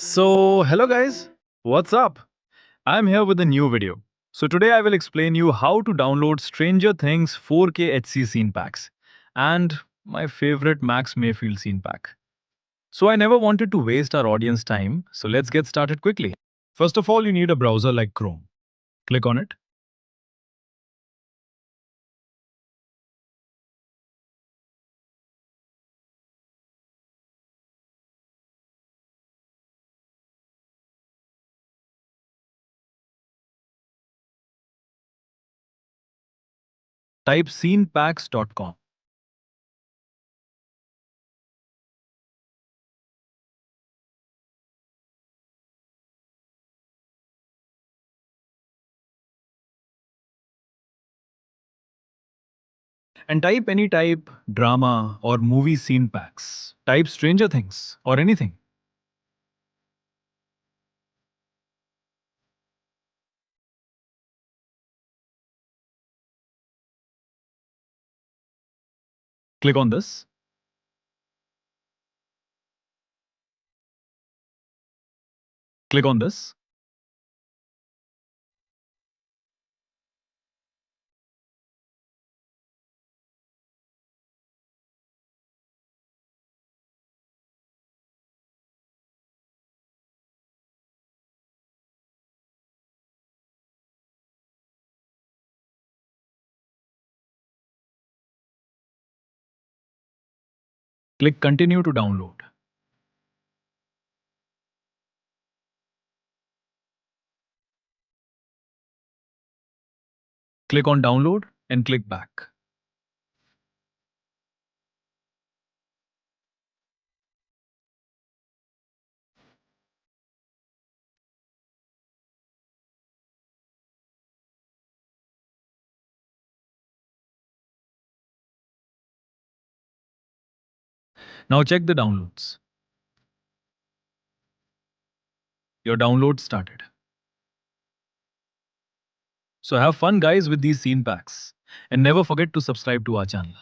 Hello guys, what's up? I'm here with a new video. So today I will explain you how to download Stranger Things 4K HC scene packs and my favorite Max Mayfield scene pack. So I never wanted to waste our audience time, so let's get started quickly. First of all, you need a browser like Chrome. Click on it. Type scenepacks.com. And type any type, drama or movie scene packs. Type Stranger Things or anything. Click on this. Click on this. Click continue to download. Click on download and click back. Now check the downloads. Your download started. So have fun guys with these scene packs and never forget to subscribe to our channel.